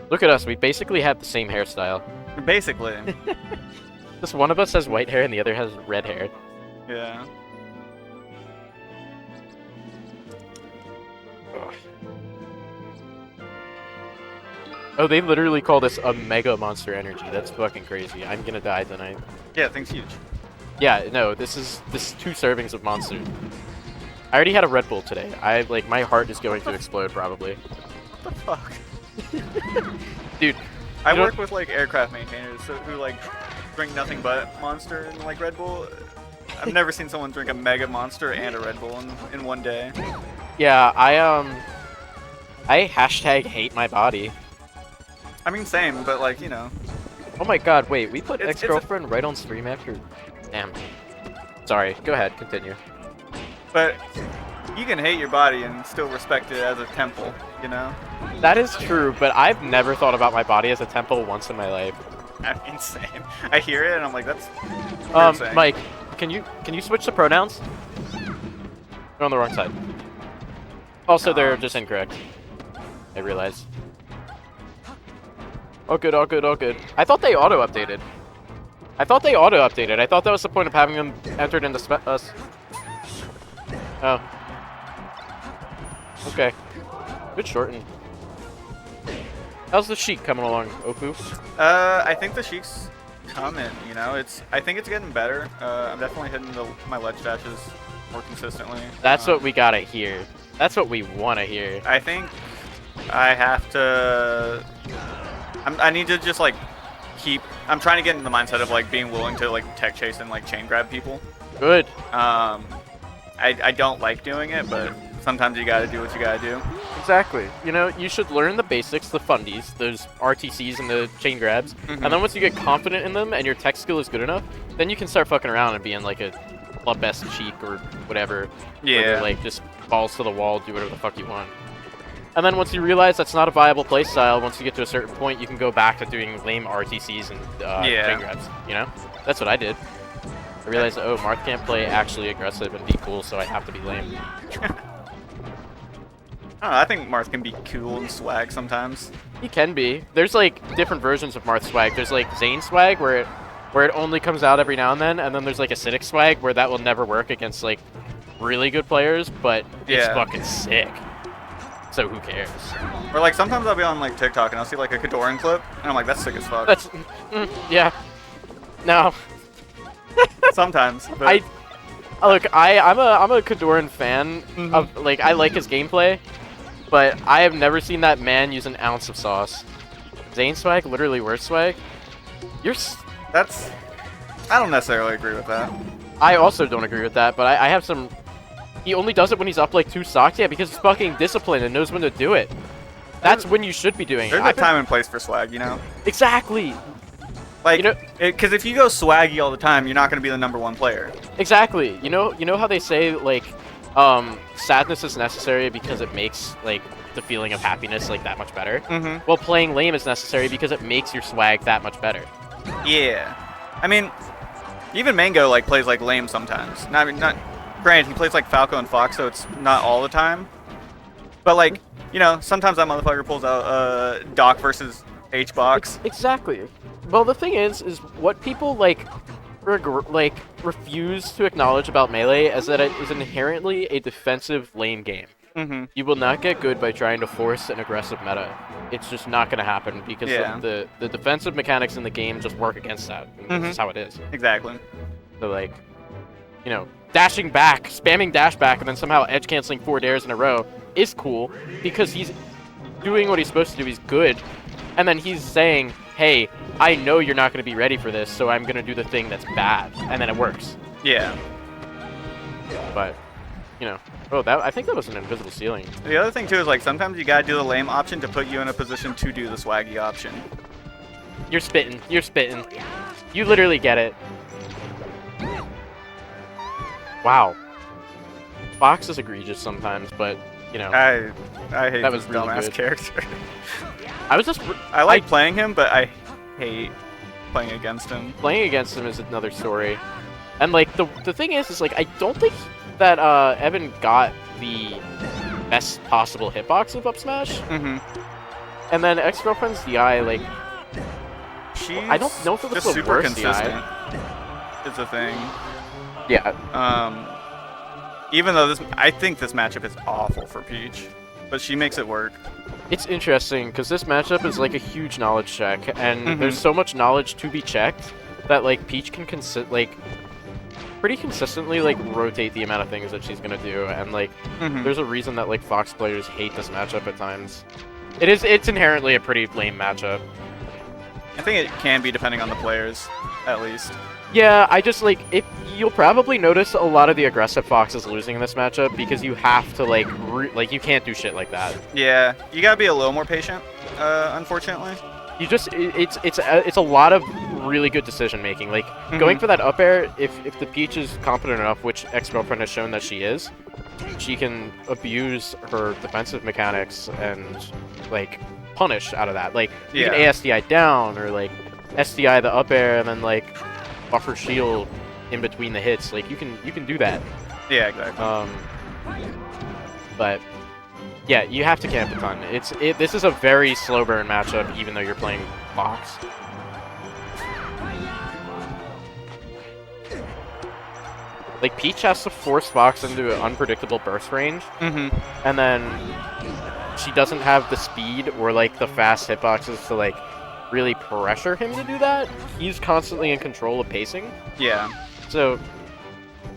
Look at us. We basically have the same hairstyle. Basically. Just one of us has white hair and the other has red hair. Yeah. Ugh. Oh, they literally call this a Mega Monster Energy. That's fucking crazy. I'm gonna die tonight. Yeah, thing's huge. Yeah, no, this is 2 servings of Monster. I already had a Red Bull today. Like, my heart is going to explode probably. What the fuck? Dude, I work with like aircraft maintainers who like drink nothing but Monster and like Red Bull. I've never seen someone drink a Mega Monster and a Red Bull in one day. yeah, I hashtag hate my body. I mean, same, but like, you know. Oh my god, wait, we put It's ex-girlfriend right on stream after... Damn. Sorry, go ahead, continue. But you can hate your body and still respect it as a temple, you know? That is true, but I've never thought about my body as a temple once in my life. I mean, same. I hear it and I'm like, that's weird saying. Mike, can you switch the pronouns? You're on the wrong side. Also, they're just incorrect. I realize. All good, all good, all good. I thought they auto-updated. I thought that was the point of having them entered into us. Oh. Okay. Good shorten. How's the Sheik coming along, Ofu? I think the Sheik's coming, you know? I think it's getting better. I'm definitely hitting my ledge dashes more consistently. That's what we gotta hear. That's what we wanna hear. I think I have to... I need to just, like, I'm trying to get in the mindset of, like, being willing to, like, tech chase and, like, chain grab people. Good. I don't like doing it, but sometimes you gotta do what you gotta do. Exactly. You know, you should learn the basics, the fundies, those RTCs and the chain grabs, and then once you get confident in them and your tech skill is good enough, then you can start fucking around and being, like, a club best Cheek or whatever. Yeah. Where you're, like, just balls to the wall, do whatever the fuck you want. And then once you realize that's not a viable playstyle, once you get to a certain point, you can go back to doing lame RTCs and chain grabs, you know? That's what I did. I realized, oh, Marth can't play actually aggressive and be cool, so I have to be lame. I don't know, I think Marth can be cool and swag sometimes. He can be. There's, like, different versions of Marth swag. There's, like, Zane swag, where it only comes out every now and then there's, like, Acidic swag, where that will never work against, like, really good players, but it's fucking sick. So who cares? Or like sometimes I'll be on like TikTok and I'll see like a Kadoran clip and I'm like, that's sick as fuck. That's yeah. No. Sometimes. But... Look, I'm a Kadoran fan of like I like his gameplay, but I have never seen that man use an ounce of sauce. Zane swag, literally worse swag. That's I don't necessarily agree with that. I also don't agree with that, but I have some. He only does it when he's up like 2 stocks, yeah, because he's fucking disciplined and knows when to do it. That's when you should be doing it. There's a time and place for swag, you know? Exactly. Like, because if you go swaggy all the time, you're not going to be the #1 player. Exactly. You know how they say, like, sadness is necessary because it makes, like, the feeling of happiness, like, that much better? Well, playing lame is necessary because it makes your swag that much better. Yeah. I mean, even Mango, like, plays, like, lame sometimes. Not granted, he plays like Falco and Fox, so it's not all the time. But like, you know, sometimes that motherfucker pulls out Doc versus H-Box. Exactly. Well, the thing is what people like refuse to acknowledge about Melee is that it is inherently a defensive lane game. You will not get good by trying to force an aggressive meta. It's just not going to happen because the defensive mechanics in the game just work against that. That's how it is. Exactly. So like, you know, dashing back, spamming dash back, and then somehow edge canceling 4 dares in a row is cool because he's doing what he's supposed to do. He's good, and then he's saying, "Hey, I know you're not going to be ready for this, so I'm going to do the thing that's bad," and then it works. Yeah. But, you know, I think that was an invisible ceiling. The other thing too is like sometimes you gotta do the lame option to put you in a position to do the swaggy option. You're spitting. You're spitting. You literally get it. Wow. Fox is egregious sometimes, but, you know. I hate that this was really dumbass good. character. I like playing him, but I hate playing against him. Playing against him is another story. And, like, the thing is like, I don't think that Evan got the best possible hitbox of up smash. And then ex-girlfriend's DI, like, She's I don't know if it was just the super worst consistent. DI. Is the thing. Yeah. Even though I think this matchup is awful for Peach, but she makes it work. It's interesting because this matchup is like a huge knowledge check, and Mhm. there's so much knowledge to be checked that like Peach can pretty consistently like rotate the amount of things that she's gonna do, and like there's a reason that like Fox players hate this matchup at times. It's inherently a pretty lame matchup. I think it can be depending on the players, at least. Yeah, I just like you'll probably notice a lot of the aggressive Fox is losing in this matchup because you have to like you can't do shit like that. Yeah, you gotta be a little more patient, unfortunately. You just it's a lot of really good decision making. Like going for that up air, if the Peach is competent enough, which ex-girlfriend has shown that she is, she can abuse her defensive mechanics and like punish out of that. Like you can ASDI down or like SDI the up air and then like buffer shield in between the hits. Like you can do that. Yeah, exactly. But yeah, you have to camp a ton. This is a very slow burn matchup, even though you're playing Fox. Like Peach has to force Fox into an unpredictable burst range, and then she doesn't have the speed or like the fast hitboxes to like really pressure him to do that. He's constantly in control of pacing. Yeah. So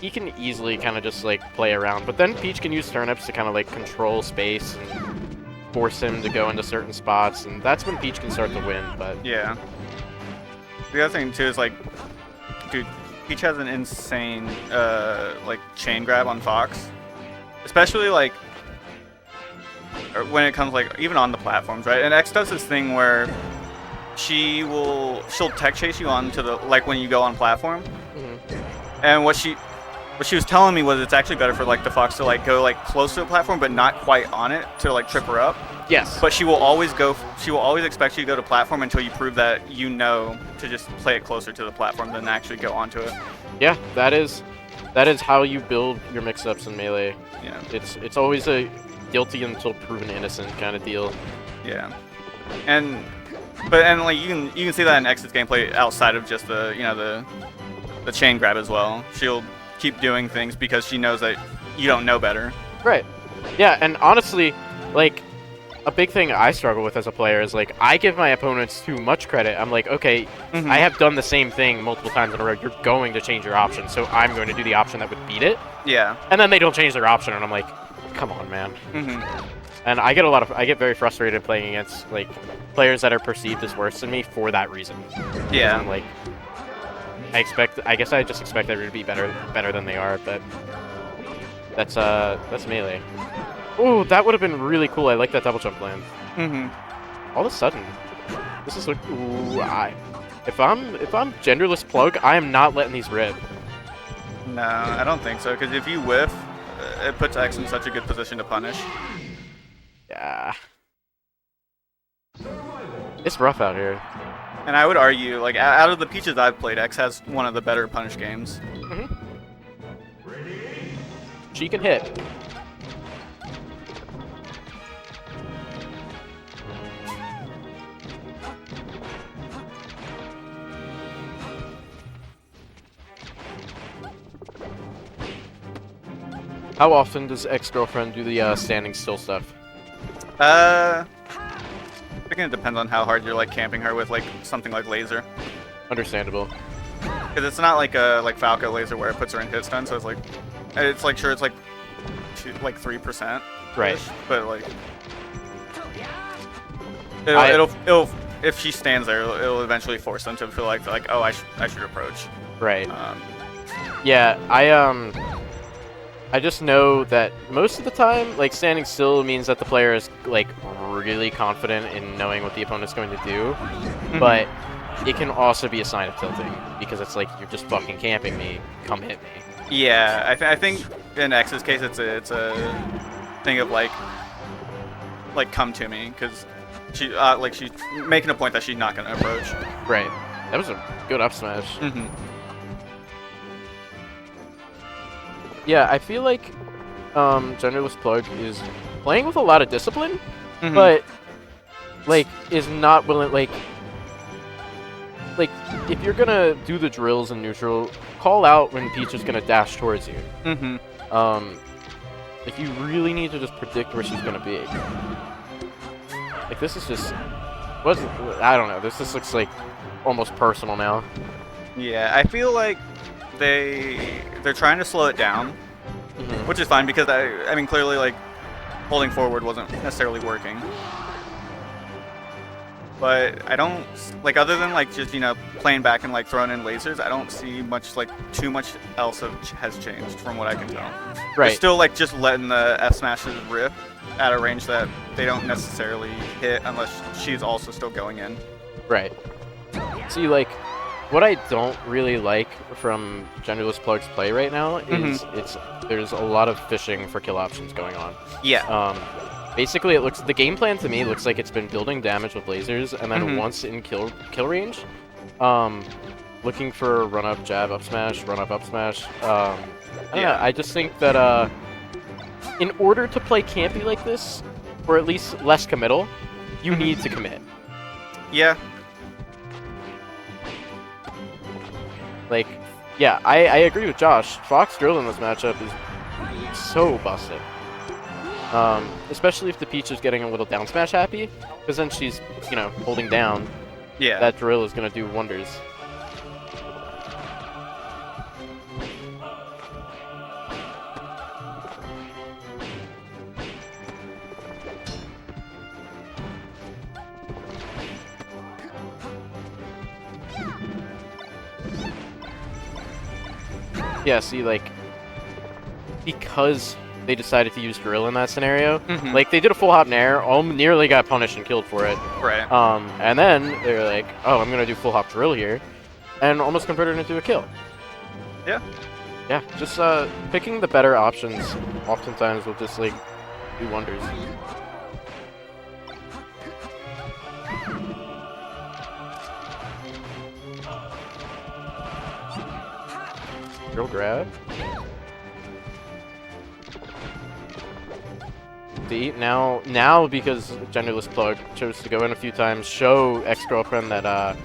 he can easily kind of just like play around, but then Peach can use turnips to kind of like control space and force him to go into certain spots, and that's when Peach can start to win. But yeah, the other thing too is like, dude, Peach has an insane like chain grab on Fox, especially like when it comes like even on the platforms, right? And X does this thing where she'll tech chase you onto the like when you go on platform, and what she was telling me was it's actually better for like the Fox to like go like close to the platform but not quite on it to like trip her up. Yes. But she will always expect you to go to platform until you prove that you know to just play it closer to the platform than actually go onto it. Yeah, that is how you build your mix-ups in Melee. Yeah. It's always a guilty until proven innocent kind of deal. Yeah. And like you can see that in X's gameplay outside of just the chain grab as well. She'll keep doing things because she knows that you don't know better. Right. Yeah, and honestly, like, a big thing I struggle with as a player is, like, I give my opponents too much credit. I'm like, okay, I have done the same thing multiple times in a row. You're going to change your option, so I'm going to do the option that would beat it. Yeah. And then they don't change their option, and I'm like, come on, man. And I get very frustrated playing against, like, players that are perceived as worse than me for that reason. Yeah. I'm like, I guess I just expect everyone to be better than they are, but that's Melee. Ooh, that would have been really cool. I like that double jump land. All of a sudden, this is like, ooh, if I'm genderless plug, I am not letting these rip. No, I don't think so. Because if you whiff, it puts X in such a good position to punish. Yeah. It's rough out here. And I would argue, like, out of the Peaches I've played, X has one of the better punish games. She can hit. How often does ex-girlfriend do the standing still stuff? I think it depends on how hard you're like camping her with like something like laser. Understandable. Because it's not like a Falco laser where it puts her in hit stun, so it's like sure it's like 3%. Right. But like it'll if she stands there, it'll eventually force them to feel like oh I should approach. Right. Yeah, I just know that most of the time, like, standing still means that the player is, like, really confident in knowing what the opponent's going to do, but it can also be a sign of tilting, because it's like, you're just fucking camping me, come hit me. Yeah, I think in X's case, it's a thing of, like come to me, because she's making a point that she's not going to approach. Right. That was a good up smash. Yeah, I feel like genderless plug is playing with a lot of discipline, but like, is not willing, like, if you're gonna do the drills in neutral, call out when Peach is gonna dash towards you. Like, you really need to just predict where she's gonna be. Like, this is just, I don't know, this just looks like almost personal now. Yeah, I feel like they're trying to slow it down, which is fine because I mean clearly like holding forward wasn't necessarily working. But I don't like, other than like just, you know, playing back and like throwing in lasers, I don't see much, like too much else has changed from what I can tell. Right. They're still like just letting the F smashes rip at a range that they don't necessarily hit unless she's also still going in. Right. See, like, what I don't really like from Genderless Plug's play right now is there's a lot of fishing for kill options going on. Yeah. Basically, the game plan to me looks like it's been building damage with lasers, and then once in kill range, looking for run up, jab, up smash, run up smash. I don't know, I just think that in order to play campy like this, or at least less committal, you need to commit. Yeah. Like, yeah, I agree with Josh. Fox Drill in this matchup is so busted. Especially if the Peach is getting a little down smash happy, because then she's, you know, holding down. Yeah. That drill is going to do wonders. Yeah, see, like, because they decided to use drill in that scenario, like, they did a full hop nair, nearly got punished and killed for it. Right. And then they're like, oh, I'm gonna do full hop drill here, and almost converted it into a kill. Yeah. Yeah, just picking the better options oftentimes will just, like, do wonders. Drill grab. Now because Genderless Plug chose to go in a few times, show ex-girlfriend that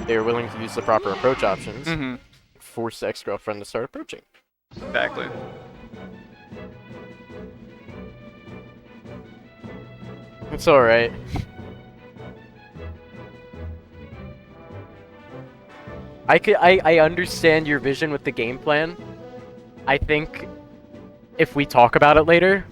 they are willing to use the proper approach options. Force the ex-girlfriend to start approaching. Exactly. It's alright. I understand your vision with the game plan. I think if we talk about it later,